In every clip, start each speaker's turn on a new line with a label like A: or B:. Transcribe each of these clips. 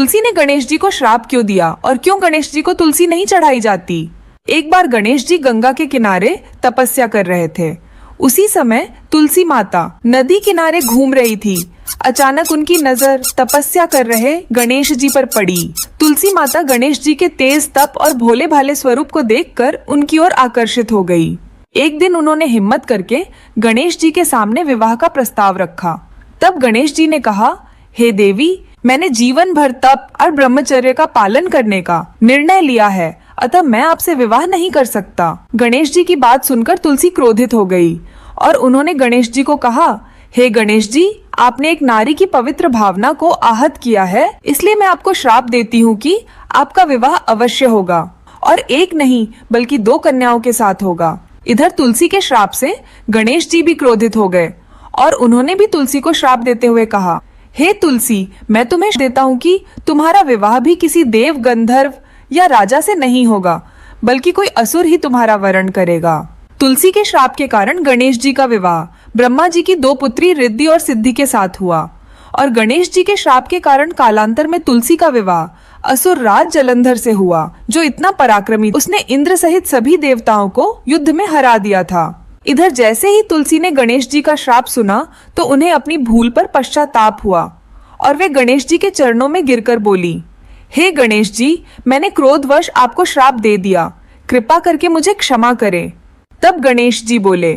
A: तुलसी ने गणेश जी को श्राप क्यों दिया और क्यों गणेश जी को तुलसी नहीं चढ़ाई जाती। एक बार गणेश जी गंगा के किनारे तपस्या कर रहे थे। उसी समय तुलसी माता नदी किनारे घूम रही थी। अचानक उनकी नजर तपस्या कर रहे गणेश जी पर पड़ी। तुलसी माता गणेश जी के तेज तप और भोले भाले स्वरूप को देखकर उनकी ओर आकर्षित हो गई। एक दिन उन्होंने हिम्मत करके गणेश जी के सामने विवाह का प्रस्ताव रखा। तब गणेश जी ने कहा, हे देवी, मैंने जीवन भर तप और ब्रह्मचर्य का पालन करने का निर्णय लिया है, अतः मैं आपसे विवाह नहीं कर सकता। गणेश जी की बात सुनकर तुलसी क्रोधित हो गई और उन्होंने गणेश जी को कहा, हे गणेश जी, आपने एक नारी की पवित्र भावना को आहत किया है, इसलिए मैं आपको श्राप देती हूँ कि आपका विवाह अवश्य होगा और एक नहीं बल्कि 2 कन्याओं के साथ होगा। इधर तुलसी के श्राप से गणेश जी भी क्रोधित हो गए और उन्होंने भी तुलसी को श्राप देते हुए कहा, हे तुलसी, मैं तुम्हें देता हूँ कि तुम्हारा विवाह भी किसी देव, गंधर्व या राजा से नहीं होगा, बल्कि कोई असुर ही तुम्हारा वरण करेगा। तुलसी के श्राप के कारण गणेश जी का विवाह ब्रह्मा जी की 2 पुत्री रिद्धि और सिद्धि के साथ हुआ और गणेश जी के श्राप के कारण कालांतर में तुलसी का विवाह असुर राज जलंधर से हुआ, जो इतना पराक्रमी उसने इंद्र सहित सभी देवताओं को युद्ध में हरा दिया था। इधर जैसे ही तुलसी ने गणेश जी का श्राप सुना तो उन्हें अपनी भूल पर पश्चाताप हुआ और वे गणेश जी के चरणों में गिरकर बोली, हे गणेश जी, मैंने क्रोधवश आपको श्राप दे दिया, कृपा करके मुझे क्षमा करें। तब गणेश जी बोले,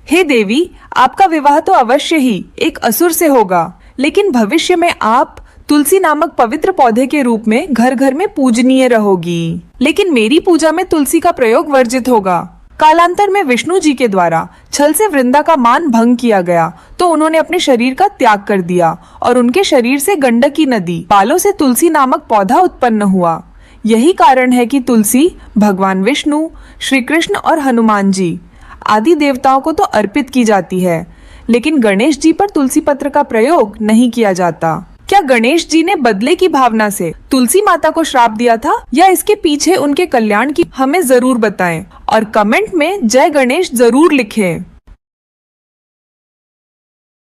A: हे देवी, आपका विवाह तो अवश्य ही एक असुर से होगा, लेकिन भविष्य में आप तुलसी नामक पवित्र पौधे के रूप में घर घर में पूजनीय रहोगी। लेकिन मेरी पूजा में तुलसी का प्रयोग वर्जित होगा। कालांतर में विष्णु जी के द्वारा छल से वृंदा का मान भंग किया गया तो उन्होंने अपने शरीर का त्याग कर दिया और उनके शरीर से गंडकी नदी बालों से तुलसी नामक पौधा उत्पन्न हुआ। यही कारण है कि तुलसी भगवान विष्णु, श्री कृष्ण और हनुमान जी आदि देवताओं को तो अर्पित की जाती है, लेकिन गणेश जी पर तुलसी पत्र का प्रयोग नहीं किया जाता। क्या गणेश जी ने बदले की भावना से तुलसी माता को श्राप दिया था या इसके पीछे उनके कल्याण की हमें जरूर बताएं और कमेंट में जय गणेश जरूर लिखें।